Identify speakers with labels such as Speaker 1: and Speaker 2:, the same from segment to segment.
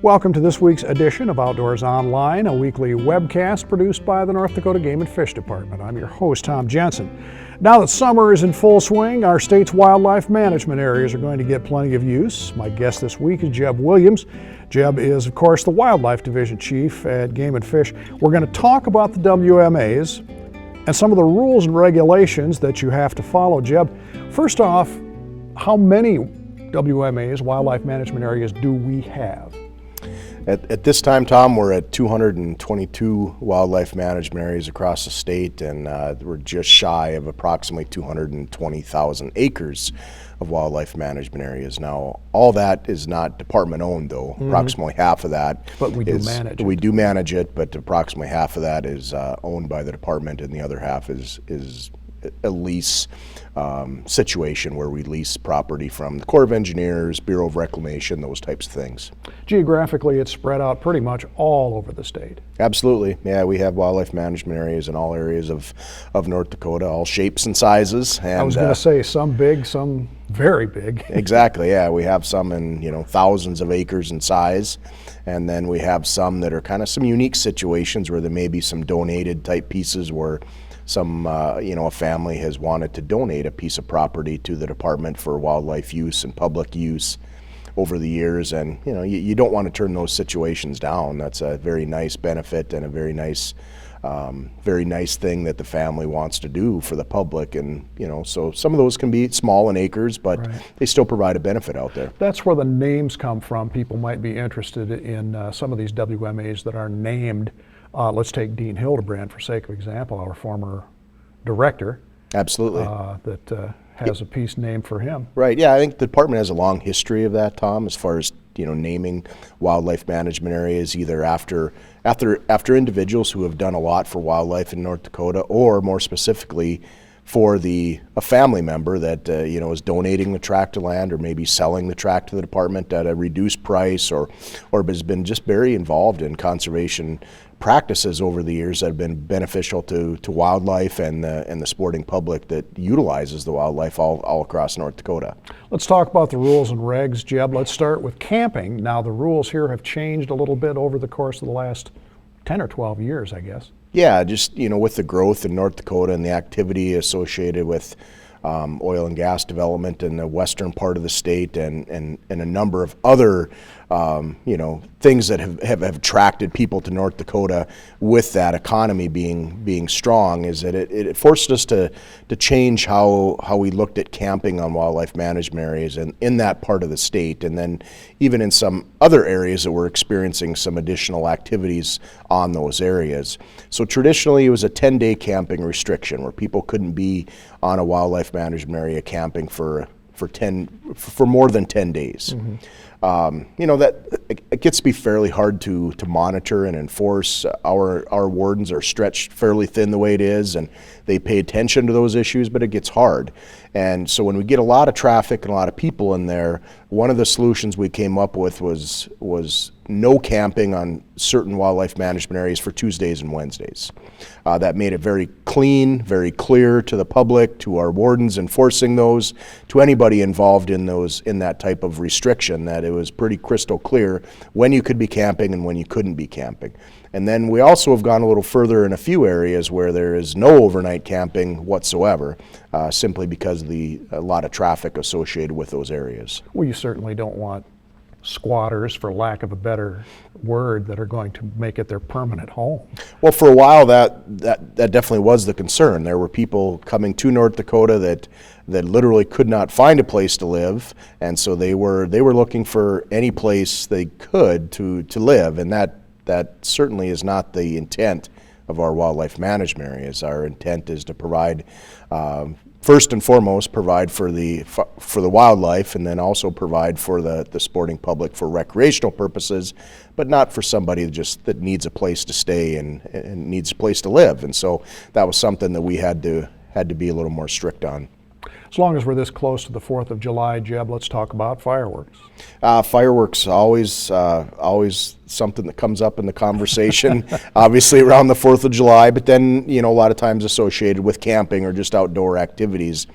Speaker 1: Welcome to this week's edition of Outdoors Online, a weekly webcast produced by the North Dakota Game and Fish Department. I'm your host, Tom Jensen. Now that summer is in full swing, our state's wildlife management areas are going to get plenty of use. My guest this week is Jeb Williams. Jeb is, of course, the Wildlife Division Chief at Game and Fish. We're going to talk about the WMAs and some of the rules and regulations that you have to follow. Jeb, first off, how many WMAs, wildlife management areas, do we have?
Speaker 2: At this time, Tom, we're at 222 wildlife management areas across the state, and we're just shy of approximately 220,000 acres of wildlife management areas. Now, all that is not department-owned, though. Mm-hmm. Approximately half of that
Speaker 1: but we do manage it.
Speaker 2: We do manage it, but approximately half of that is owned by the department, and the other half is a lease situation where we lease property from the Corps of Engineers, Bureau of Reclamation, those types of things.
Speaker 1: Geographically, it's spread out pretty much all over the state.
Speaker 2: Absolutely. Yeah, we have wildlife management areas in all areas of North Dakota, all shapes and sizes. And
Speaker 1: I was going to say some big, some very big.
Speaker 2: Exactly, yeah. We have some in, thousands of acres in size, and then we have some that are kind of some unique situations where there may be some donated type pieces where some, a family has wanted to donate a piece of property to the department for wildlife use and public use over the years, and you don't want to turn those situations down. That's a very nice benefit and a very nice thing that the family wants to do for the public, and so some of those can be small in acres, but right. They still provide a benefit out there.
Speaker 1: That's where the names come from. People might be interested in some of these WMAs that are named. Let's take Dean Hildebrand for sake of example, our former director.
Speaker 2: Absolutely.
Speaker 1: That has a piece named for him.
Speaker 2: Right, yeah, I think the department has a long history of that, Tom, as far as naming wildlife management areas either after individuals who have done a lot for wildlife in North Dakota, or more specifically for a family member that is donating the tract of land or maybe selling the tract to the department at a reduced price, or has been just very involved in conservation practices over the years that have been beneficial to wildlife and the sporting public that utilizes the wildlife all across North Dakota.
Speaker 1: Let's talk about the rules and regs, Jeb. Let's start with camping. Now, the rules here have changed a little bit over the course of the last 10 or 12 years, I guess.
Speaker 2: Yeah, just with the growth in North Dakota and the activity associated with oil and gas development in the western part of the state, and a number of other things that have attracted people to North Dakota with that economy being strong, is that it forced us to change how we looked at camping on wildlife management areas and in that part of the state, and then even in some other areas that were experiencing some additional activities on those areas. So traditionally it was a 10-day camping restriction where people couldn't be on a wildlife management area camping for more than 10 days. Mm-hmm. That it gets to be fairly hard to monitor and enforce. Our wardens are stretched fairly thin the way it is, and they pay attention to those issues, but it gets hard. And so when we get a lot of traffic and a lot of people in there, one of the solutions we came up with was no camping on certain wildlife management areas for Tuesdays and Wednesdays. That made it very clean, very clear to the public, to our wardens enforcing those, to anybody involved in that type of restriction, that it was pretty crystal clear when you could be camping and when you couldn't be camping. And then we also have gone a little further in a few areas where there is no overnight camping whatsoever, simply because of a lot of traffic associated with those areas.
Speaker 1: Well, you certainly don't want squatters, for lack of a better word, that are going to make it their permanent home.
Speaker 2: Well, for a while that definitely was the concern. There were people coming to North Dakota that literally could not find a place to live, and so they were looking for any place they could to live, and that certainly is not the intent of our wildlife management areas. Our intent is to provide, first and foremost, provide for the wildlife, and then also provide for the sporting public for recreational purposes, but not for somebody that needs a place to stay and needs a place to live. And so that was something that we had to be a little more strict on.
Speaker 1: As long as we're this close to the 4th of July, Jeb, let's talk about fireworks.
Speaker 2: Fireworks always something that comes up in the conversation, obviously around the 4th of July, but then, a lot of times associated with camping or just outdoor activities.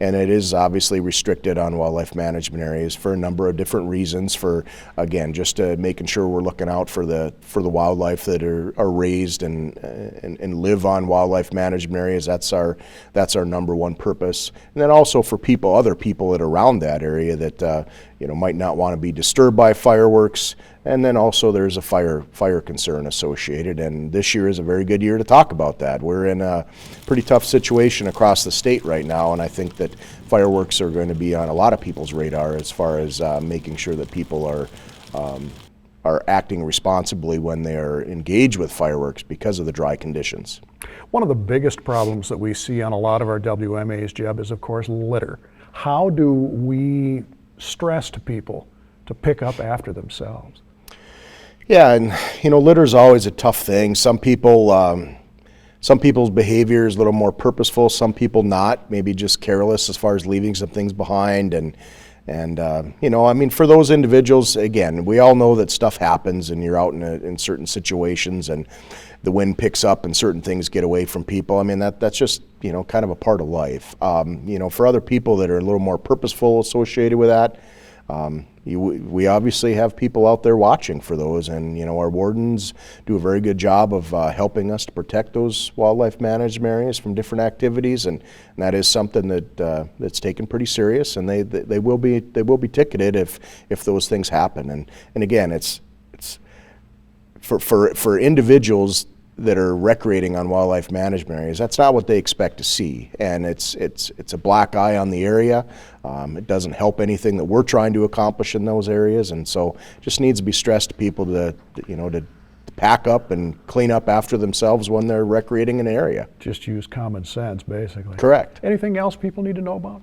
Speaker 2: And it is obviously restricted on wildlife management areas for a number of different reasons, for, again, just making sure we're looking out for the wildlife that are raised and live on wildlife management areas. That's our number one purpose. And then also for other people that are around that area that, might not want to be disturbed by fireworks. And then also there's a fire concern associated, and this year is a very good year to talk about that. We're in a pretty tough situation across the state right now, and I think that fireworks are going to be on a lot of people's radar as far as making sure that people are acting responsibly when they are engaged with fireworks because of the dry conditions.
Speaker 1: One of the biggest problems that we see on a lot of our WMAs, Jeb, is of course litter. How do we stress to people to pick up after themselves?
Speaker 2: Yeah, and litter is always a tough thing. Some people's behavior is a little more purposeful. Some people not, maybe just careless as far as leaving some things behind. And for those individuals, again, we all know that stuff happens, and you're out in certain situations, and the wind picks up, and certain things get away from people. I mean, that's just kind of a part of life. For other people that are a little more purposeful associated with that. We obviously have people out there watching for those, and our wardens do a very good job of helping us to protect those wildlife management areas from different activities, and that is something that's taken pretty serious, and they will be ticketed if those things happen. And again, it's for individuals that are recreating on wildlife management areas, that's not what they expect to see, and it's a black eye on the area. It doesn't help anything that we're trying to accomplish in those areas, and so just needs to be stressed to people to pack up and clean up after themselves when they're recreating an area.
Speaker 1: Just use common sense, basically.
Speaker 2: Correct.
Speaker 1: Anything else people need to know about?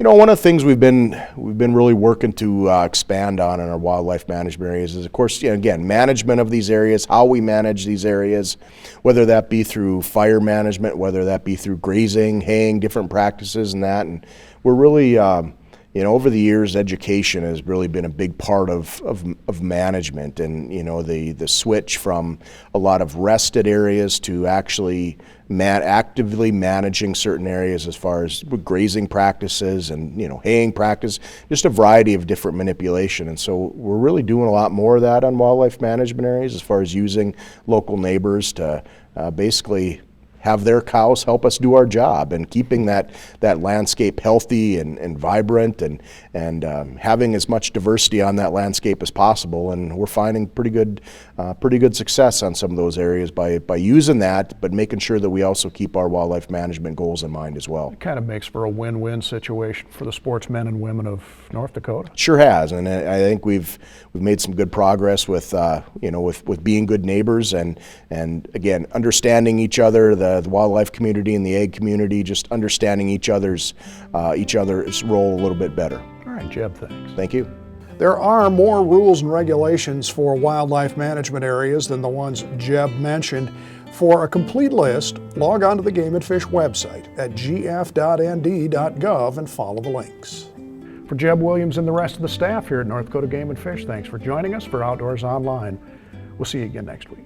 Speaker 2: One of the things we've been really working to expand on in our wildlife management areas is, of course, again, management of these areas, how we manage these areas, whether that be through fire management, whether that be through grazing, haying, different practices and that. And we're really, over the years, education has really been a big part of management, and the switch from a lot of rested areas to actually actively managing certain areas as far as grazing practices and haying practice, just a variety of different manipulation. And so we're really doing a lot more of that on wildlife management areas as far as using local neighbors to basically have their cows help us do our job, and keeping that landscape healthy and vibrant, and having as much diversity on that landscape as possible. And we're finding pretty good success on some of those areas by using that, but making sure that we also keep our wildlife management goals in mind as well.
Speaker 1: It kind of makes for a win-win situation for the sportsmen and women of North Dakota.
Speaker 2: Sure has, and I think we've made some good progress with being good neighbors, and again, understanding each other, the wildlife community and the ag community, just understanding each other's role a little bit better.
Speaker 1: All right, Jeb, thanks.
Speaker 2: Thank you.
Speaker 1: There are more rules and regulations for wildlife management areas than the ones Jeb mentioned. For a complete list, log on to the Game and Fish website at gf.nd.gov and follow the links. For Jeb Williams and the rest of the staff here at North Dakota Game and Fish, thanks for joining us for Outdoors Online. We'll see you again next week.